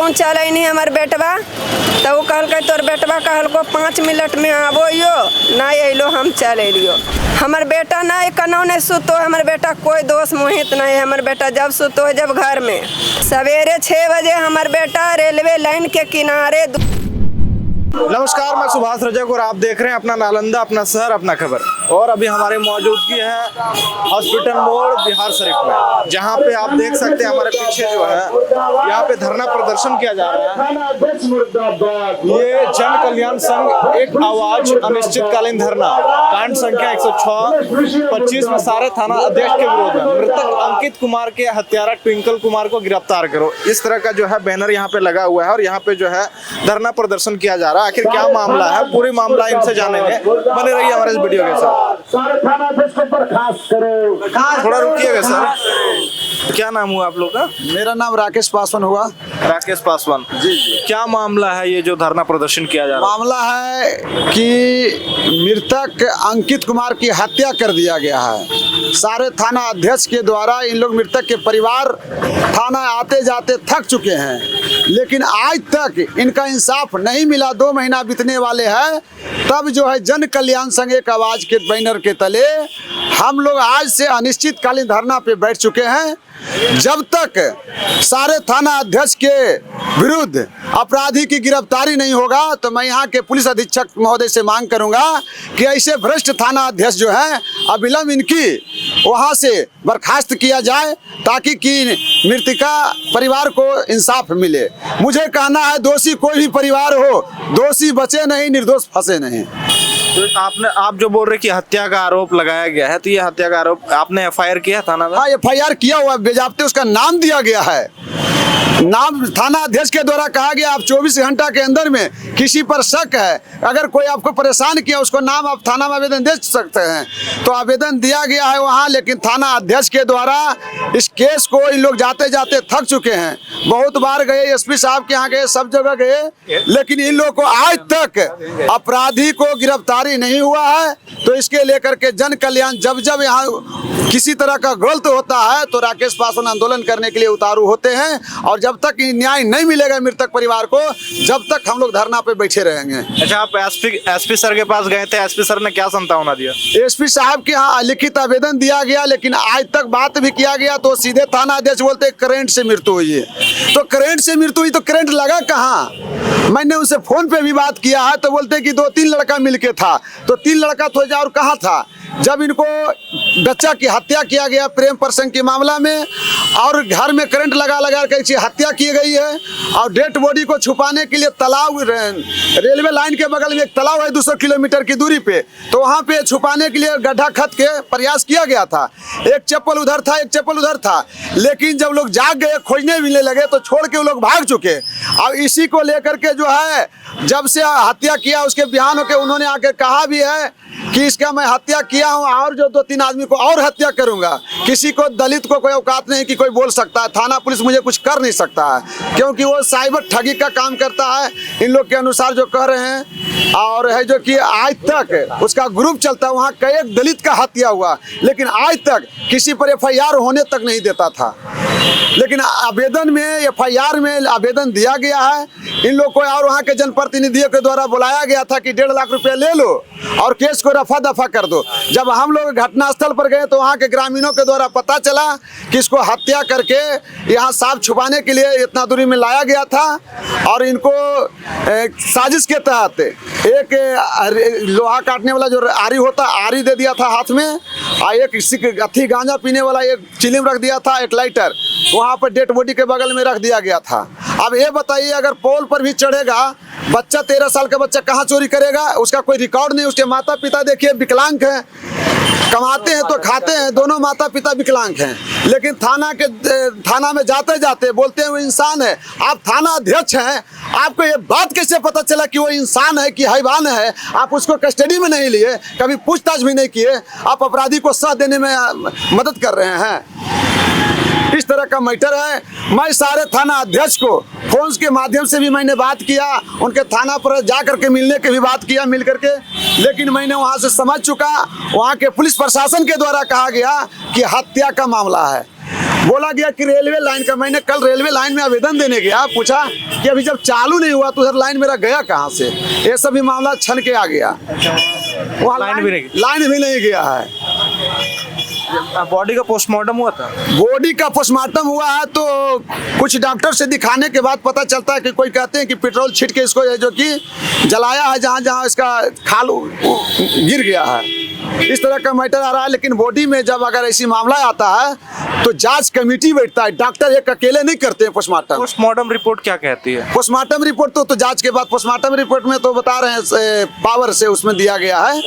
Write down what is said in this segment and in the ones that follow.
तू चल नहीं हमार बेटवा तो कहल तोर बेटवा कहल को 5 मिनट में आबो यो नहीं अलो हम चल अलियो। हमार बेटा नहीं कनो नहीं सुतो, हमार बेटा कोई दोस्त मोहित नहीं। हमार बेटा जब सुतो है जब घर में सवेरे 6 बजे हमार बेटा रेलवे लाइन के किनारे। नमस्कार, मैं सुभाष रजक और आप देख रहे हैं अपना नालंदा, अपना शहर, अपना खबर। और अभी हमारी मौजूदगी है हॉस्पिटल मोड़ बिहार शरीफ में, जहां पे आप देख सकते हैं हमारे पीछे जो है यहाँ पे धरना प्रदर्शन किया जा रहा है। ये जन कल्याण संघ एक आवाज अनिश्चितकालीन धरना कांड संख्या 106-25 में सारे थाना अध्यक्ष के विरोध में मृतक अंकित कुमार के हत्यारा ट्विंकल कुमार को गिरफ्तार करो, इस तरह का जो है बैनर यहाँ पे लगा हुआ है और यहाँ पे जो है धरना प्रदर्शन किया जा रहा है। आखिर क्या मामला है, पूरी मामला इनसे जानेंगे, बने रहिए हमारे इस वीडियो के साथ। थोड़ा रुकिएगा सर। क्या नाम हुआ आप लोग का? मेरा नाम राकेश पासवान हुआ। राकेश पासवान जी। क्या मामला है ये जो धरना प्रदर्शन किया जा रहा है? मामला है कि मृतक अंकित कुमार की हत्या कर दिया गया है। सारे थाना अध्यक्ष के द्वारा इन लोग मृतक के परिवार थाना आते जाते थक चुके हैं, लेकिन आज तक इनका इंसाफ नहीं मिला। 2 महीना बीतने वाले हैं, तब जो है जन कल्याण संघ एक आवाज के बैनर के तले हम लोग आज से अनिश्चितकालीन धरना पे बैठ चुके हैं। जब तक सारे थाना अध्यक्ष के विरुद्ध अपराधी की गिरफ्तारी नहीं होगा तो मैं यहाँ के पुलिस अधीक्षक महोदय से मांग करूंगा कि ऐसे भ्रष्ट थाना अध्यक्ष जो है अविलंब इनकी वहाँ से बर्खास्त किया जाए, ताकि कि मृतका परिवार को इंसाफ मिले। मुझे कहना है दोषी कोई भी परिवार हो, दोषी बचे नहीं, निर्दोष फंसे नहीं। तो आप जो बोल रहे कि हत्या का आरोप लगाया गया है, तो ये हत्या का आरोप आपने FIR किया थाना में? हाँ, FIR किया हुआ, बेजाब्ते उसका नाम दिया गया है। नाम थाना अध्यक्ष के द्वारा कहा गया आप 24 घंटा के अंदर में किसी पर शक है, अगर कोई आपको परेशान किया उसको नाम आप थाना में आवेदन दे सकते हैं। तो आवेदन दिया गया है वहाँ, लेकिन थाना अध्यक्ष के द्वारा इस केस को इन लोग जाते जाते थक चुके हैं। बहुत बार गए, SP साहब के यहाँ गए, सब जगह गए, लेकिन इन लोग को आज तक अपराधी को गिरफ्तारी नहीं हुआ है। तो इसके लेकर के जन कल्याण जब जब यहाँ किसी तरह का गलत होता है तो राकेश पासवान आंदोलन करने के लिए उतारू होते हैं, और जब तक न्याय नहीं मिलेगा मृतक परिवार को, जब तक हम लोग धरना पे बैठे रहेंगे। अच्छा, आप SP सर के पास गए थे, SP सर ने क्या संतावना दिया? SP साहब के यहाँ लिखित आवेदन दिया गया, लेकिन आज तक बात भी किया गया तो सीधे थाना अध्यक्ष बोलते करंट से मृत्यु हुई है। तो करंट से मृत्यु हुई तो करंट लगा कहाँ? मैंने उनसे फोन पे भी बात किया है तो बोलते कि 2-3 लड़का मिलके था। तो 3 लड़का तो और कहाँ था जब इनको बच्चा की हत्या किया गया प्रेम प्रसंग के मामला में, और घर में करंट लगा कर हत्या की गई है, और डेड बॉडी को छुपाने के लिए तालाब, रेलवे लाइन के बगल में एक तालाब है 200 किलोमीटर की दूरी पे, तो वहाँ पे छुपाने के लिए गड्ढा खद के प्रयास किया गया था। एक चप्पल उधर था, एक चप्पल उधर था, लेकिन जब लोग जाग गए, खोजने मिलने लगे तो छोड़ के वो लोग भाग चुके। अब इसी को लेकर के जो है जब से हत्या किया उसके बयान होकर उन्होंने आके कहा भी है कि इसका मैं हत्या किया हूँ और जो 2-3 आदमी को और हत्या करूंगा। किसी को, दलित को कोई औकात नहीं कि कोई बोल सकता है, थाना पुलिस मुझे कुछ कर नहीं सकता है, क्योंकि वो साइबर ठगी का काम करता है इन लोग के अनुसार जो कह रहे हैं। और है जो कि आज तक उसका ग्रुप चलता है, वहाँ कई दलित का हत्या हुआ, लेकिन आज तक किसी पर FIR होने तक नहीं देता था। लेकिन आवेदन में, FIR में आवेदन दिया गया है इन लोग को, और वहाँ के जनप्रतिनिधियों के द्वारा बुलाया गया था कि 1.5 लाख रुपया ले लो और केस को रफा दफा कर दो। जब हम लोग घटनास्थल पर गए तो वहाँ के ग्रामीणों के द्वारा पता चला कि इसको हत्या करके यहाँ सांप छुपाने के लिए इतना दूरी में लाया गया था, और इनको साजिश के तहत एक लोहा काटने वाला जो आरी होता आरी दे दिया था हाथ में, और एक अथी गांजा पीने वाला एक चिलिम रख दिया था, एक लाइटर वहाँ पर डेड बॉडी के बगल में रख दिया गया था। अब ये बताइए, अगर पोल पर भी चढ़ेगा बच्चा, 13 साल का बच्चा कहाँ चोरी करेगा? उसका कोई रिकॉर्ड नहीं। उसके माता पिता देखिए विकलांग हैं, कमाते हैं तो खाते हैं, दोनों माता पिता विकलांग हैं, लेकिन थाना में जाते जाते बोलते हैं वो इंसान है। आप थाना अध्यक्ष हैं, आपको ये बात कैसे पता चला कि वो इंसान है कि हैवान है? आप उसको कस्टडी में नहीं लिए, कभी पूछताछ भी नहीं किए, आप अपराधी को सह देने में मदद कर रहे हैं। इस तरह का मैटर है। मैं सारे थाना अध्यक्ष को फोन के माध्यम से भी मैंने बात किया, उनके थाना पर जा करके मिलने की भी बात किया मिल करके, लेकिन मैंने वहाँ से समझ चुका, वहाँ के पुलिस प्रशासन के द्वारा कहा गया कि हत्या का मामला है। बोला गया कि रेलवे लाइन का। मैंने कल रेलवे लाइन में आवेदन देने गया, पूछा कि अभी जब चालू नहीं हुआ तो उधर लाइन मेरा गया कहाँ से। ये सभी मामला छन के आ गया, वहाँ लाइन भी नहीं गया है। बॉडी का पोस्टमार्टम हुआ था? बॉडी का पोस्टमार्टम हुआ है तो कुछ डॉक्टर से दिखाने के बाद पता चलता है कि कोई कहते हैं कि पेट्रोल छीट के इसको जो कि जलाया है जहाँ जहाँ इसका खाल गिर गया है, इस तरह का मैटर आ रहा है। लेकिन बॉडी में जब अगर ऐसी मामला आता है तो जांच कमेटी बैठता है, डॉक्टर एक अकेले नहीं करते हैं पोस्टमार्टम। पोस्टमार्टम रिपोर्ट क्या कहती है? पोस्टमार्टम रिपोर्ट तो जांच के बाद, पोस्टमार्टम रिपोर्ट में तो बता रहे हैं पावर से उसमें दिया गया है,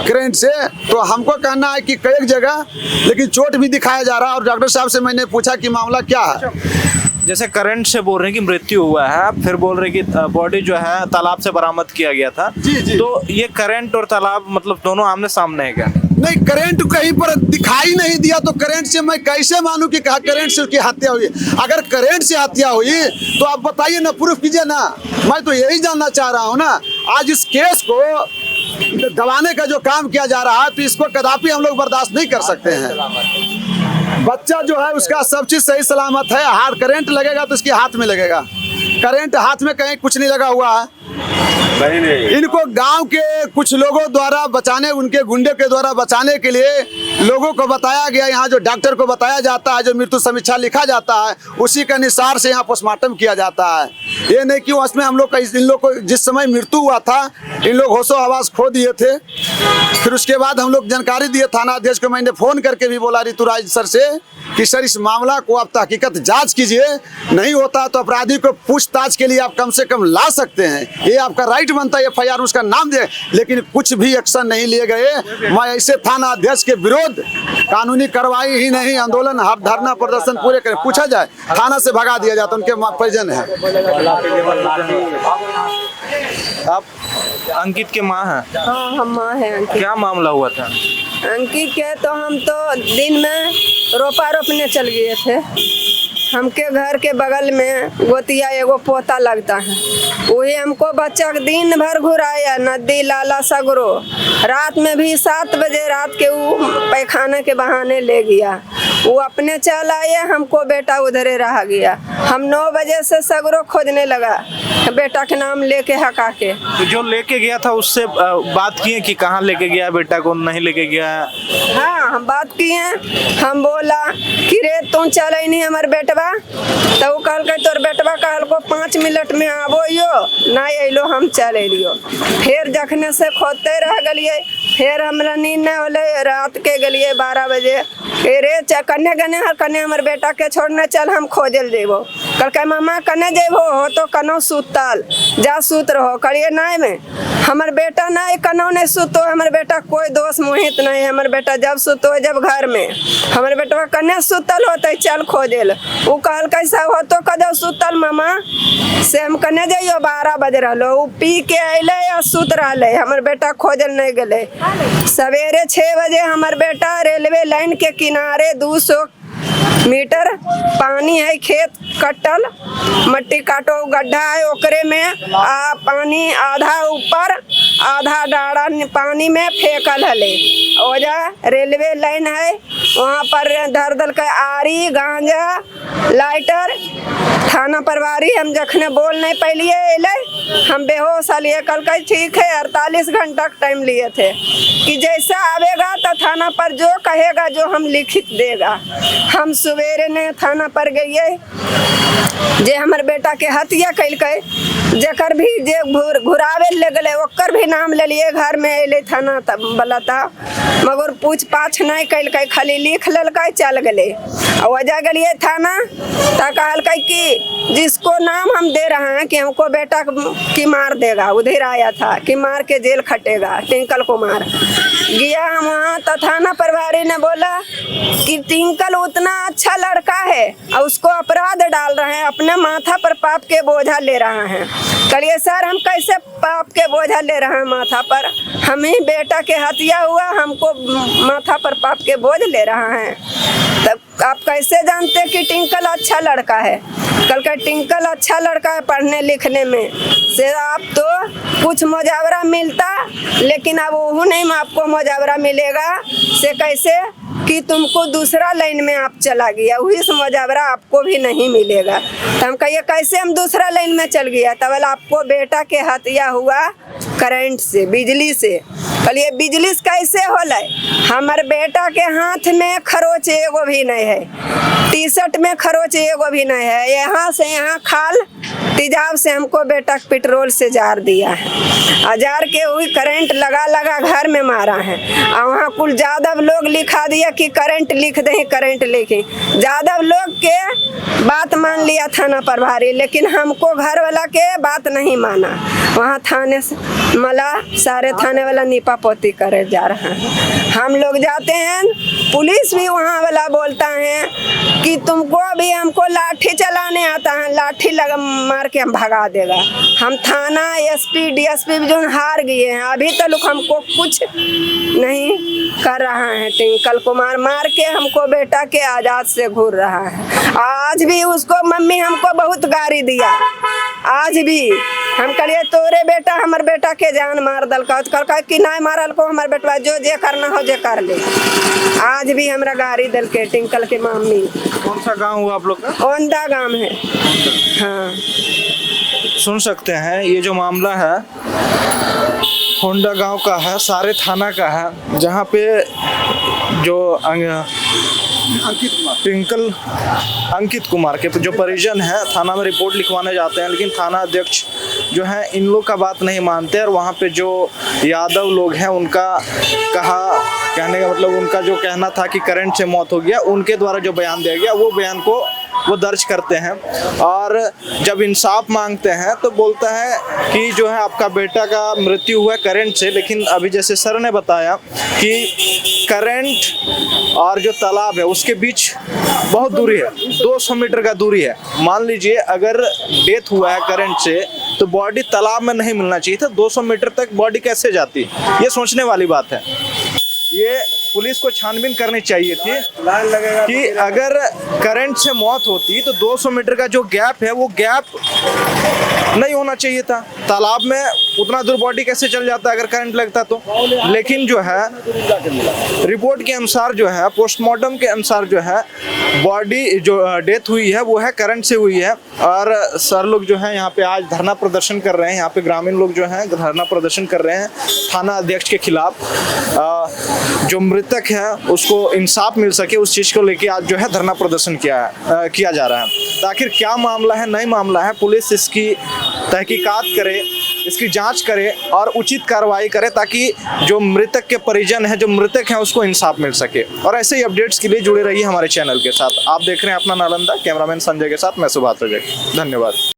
करंट से। तो हमको कहना है कि कई जगह लेकिन चोट भी दिखाया जा रहा है। और डॉक्टर साहब से मैंने पूछा कि मामला क्या है। जैसे करंट से बोल रहे हैं कि मृत्यु हुआ है, फिर बोल रहे हैं कि बॉडी जो है तालाब से बरामद किया गया था। जी। तो ये करंट और तालाब मतलब दोनों आमने सामने है क्या? नहीं, करंट कहीं पर दिखाई नहीं दिया तो करंट से मैं कैसे मानूं कि कहा करंट से उसकी हत्या हुई। अगर करंट से हत्या हुई तो आप बताइए ना, प्रूफ कीजिए ना। मैं तो यही जानना चाह रहा हूँ ना। आज इस केस को दबाने का जो काम किया जा रहा है तो इसको कदापि हम लोग बर्दाश्त नहीं कर सकते हैं। बच्चा जो है उसका सब चीज सही सलामत है। हाथ करंट लगेगा तो इसके हाथ में लगेगा, करंट हाथ में कहीं कुछ नहीं लगा हुआ है। इनको गांव के कुछ लोगों द्वारा बचाने, उनके गुंडे के द्वारा बचाने के लिए लोगों को बताया गया, यहाँ जो डॉक्टर को बताया जाता है, जो मृत्यु समीक्षा लिखा जाता है उसी के अनुसार से यहाँ पोस्टमार्टम किया जाता है। ये नहीं कि उसमें हम लोग का इन लोग को जिस समय मृत्यु हुआ था इन लोग होशो आवाज खो दिए थे। फिर उसके बाद हम लोग जानकारी दिए थाना अध्यक्ष को। मैंने फोन करके भी बोला ऋतुराज सर से कि सर इस मामला को आप तहकीकत जांच कीजिए, नहीं होता तो अपराधी को पूछताछ के लिए आप कम से कम ला सकते हैं, ये आपका राइट बनता है, FIR उसका नाम दे। लेकिन कुछ भी एक्शन नहीं लिए गए। मैं ऐसे थाना अध्यक्ष के विरोध कानूनी कार्रवाई ही नहीं, आंदोलन, धरना प्रदर्शन पूरे करें। पूछा जाए थाना से भगा दिया जाता, उनके परिजन है। आप अंकित के माँ हैं? हाँ, हम माँ है अंकित। क्या मामला हुआ था? अंकित के तो हम तो दिन में रोपा रोपने चल गए थे। हमके घर के बगल में गोतिया एगो पोता लगता है, वही हमको बच्चा दिन भर घुराया, नदी लाला सगरो। रात में भी 7 बजे रात के वो पैखाने के बहाने ले गया। वो अपने चल आए, हमको बेटा उधरे रह गया। हम 9 बजे से सगरो खोजने लगा, बेटा के नाम लेके हका के। तो जो लेके गया था उससे बात किए कि कहाँ लेके गया, बेटा को नहीं लेके गया? हाँ, हम बात किए। हम बोला कि रे तुम चल नहीं हमारे बेटवा, तो वो कहल के तोर बेटवा कहल को 5 मिनट में आबो यो, नहीं अलो हम चल अलियो। फिर जखने से खोदते रह गलिए, फिर हमरा नींद न होले, रात के गलिए 12 बजे। रे कन्ने गने हर कन्ने हमारे बेटा के छोड़ने चल, हम खोजल जेबो। कल के मामा कन्ने जेबो हो तो कनो सुतल, जा सूत रहो। करिए नहीं में हमार बेटा नहीं, कनो नहीं सुतो। हमारे बेटा कोई दोस्त मोहित नहीं, हमारे बेटा जब सुतो जब घर में हमारे बेटवा कन्ने सुतल होते चल खोजेल। वो कहल कैसा हो तो कदो सुतल मामा से हम कन्ने जाइयो 12 बजे रहलो। वो पी के अले या सुत रहले, हमारे बेटा खोजल नहीं गले। सवेरे 6 बजे हमारे बेटा रेलवे लाइन के किनारे 200 मीटर पानी है, खेत कटल, मट्टी काटो गड्ढा है, ओकरे में पानी आधा ऊपर आधा डाड़ा पानी में फेंकल हले। ओजा रेलवे लाइन है, वहाँ पर धर दल के आरी गांजा लाइटर। थाना प्रभारी हम जखने बोल नहीं पहलिए अले, हम बेहोश लिए। कल का ठीक है 48 घंटा का टाइम लिए थे कि जैसा आवेगा तो थाना पर जो कहेगा जो हम लिखित देगा। हम सवेरे ने थाना पर गए, जे हमारे बेटा के हत्या कैल के, जकर भी जे घुरावे ले गए ओकर भी नाम ले लिए। घर में अले थाना वाला था, मगर पूछ पाछ नहीं कैल के, खाली लिख लल के चल गए। वजह गलिए थाना तो कहल कि जिसको नाम हम दे रहे हैं कि हमको बेटा की मार देगा, उधर आया था कि मार के जेल खटेगा, टिंकल को मार गया। हम वहाँ तो थाना प्रभारी ने बोला कि टिंकल उतना अच्छा लड़का है और उसको अपराध डाल रहे हैं, अपने माथा पर पाप के बोझा ले रहे हैं। कहिए सर हम कैसे पाप के बोझा ले रहे हैं माथा पर, हम ही बेटा के हत्या हुआ, हमको माथा पर पाप के बोझ ले रहा है। तब आप कैसे जानते कि टिंकल अच्छा लड़का है? कल का टिंकल अच्छा लड़का है पढ़ने लिखने में से, आप तो कुछ मुआवजा मिलता, लेकिन अब वो नहीं आपको मुआवजा मिलेगा से कैसे कि तुमको दूसरा लाइन में आप चला गया, वही मुआवजा आपको भी नहीं मिलेगा। तो हम कहिए कैसे हम दूसरा लाइन में चल गया? तो बोला आपको बेटा के हत्या हुआ करंट से, बिजली से। कहलिए बिजली से कैसे होला? हमारे बेटा के हाथ में खरोच एगो भी नहीं है, टी शर्ट में खरोच एगो भी नहीं है। यहाँ से यहाँ खाल तेजाब से हमको बेटा पेट्रोल से जार दिया है, जार के वही करंट लगा लगा घर में मारा है। और वहाँ कुल यादव लोग लिखा दिया कि करंट लिख दें, करंट लिखें। यादव लोग के बात मान लिया थाना प्रभारी, लेकिन हमको घर वाला के बात नहीं माना। वहाँ थाने से मला सारे थाने वाला नीपा पोती करे जा रहा है। हम लोग जाते हैं, पुलिस भी वहाँ वाला बोलता है कि तुमको भी हमको लाठी चलाने आता है, लाठी लगा मार के हम भगा देगा। हम थाना एसपी डीएसपी भी जो हार गए हैं, अभी तक हमको कुछ नहीं कर रहा है। टिंकल कुमार मार के हमको बेटा के आजाद से घूर रहा है। आज भी उसको मम्मी हमको बहुत गारी दिया। आज भी हम कहिए तोरे बेटा हमर बेटा के जान मार दल कि नहीं मारल को हमार बेटवा, जो जे करना हो जे कर ले। आज भी हमरा गाड़ी दल के टिंकल के मम्मी। कौन सा गांव हुआ आप लोग का? ओंदा गांव है। हाँ, सुन सकते हैं ये जो मामला है होंडा गांव का है, सारे थाना का है, जहां पे जो अंकित कुमार के जो परिजन है थाना में रिपोर्ट लिखवाने जाते हैं, लेकिन थाना अध्यक्ष जो है इन लोग का बात नहीं मानते। और वहाँ पे जो यादव लोग हैं उनका कहने का मतलब उनका जो कहना था कि करंट से मौत हो गया, उनके द्वारा जो बयान दिया गया वो बयान को वो दर्ज करते हैं। और जब इंसाफ मांगते हैं तो बोलता है कि जो है आपका बेटा का मृत्यु हुआ करंट से, लेकिन अभी जैसे सर ने बताया कि करंट और जो तालाब है उसके बीच बहुत दूरी है, 200 मीटर का दूरी है। मान लीजिए अगर डेथ हुआ है करंट से तो बॉडी तालाब में नहीं मिलना चाहिए था, 200 मीटर तक बॉडी कैसे जाती? ये सोचने वाली बात है। ये पुलिस को छानबीन करनी चाहिए थी कि अगर करंट से मौत होती तो 200 मीटर का जो गैप है वो गैप नहीं होना चाहिए था। तालाब में उतना दूर बॉडी कैसे चल जाता अगर करंट लगता तो? लेकिन जो है रिपोर्ट के अनुसार जो है, पोस्टमार्टम के अनुसार जो है बॉडी जो डेथ हुई है वो है करंट से हुई है। और सर लोग जो है यहाँ पे आज धरना प्रदर्शन कर रहे हैं, यहाँ पे ग्रामीण लोग जो हैं धरना प्रदर्शन कर रहे हैं थाना अध्यक्ष के खिलाफ। जो मृतक है उसको इंसाफ मिल सके उस चीज़ को लेके आज जो है धरना प्रदर्शन किया जा रहा है। तो आखिर क्या मामला है, नहीं मामला है, पुलिस इसकी तहकीकात करे, इसकी जांच करे और उचित कार्रवाई करे ताकि जो मृतक के परिजन है, जो मृतक हैं, उसको इंसाफ मिल सके। और ऐसे ही अपडेट्स के लिए जुड़े रहिए हमारे चैनल के साथ। आप देख रहे हैं अपना नालंदा, कैमरामैन संजय के साथ मैं सुभाष रजक। धन्यवाद।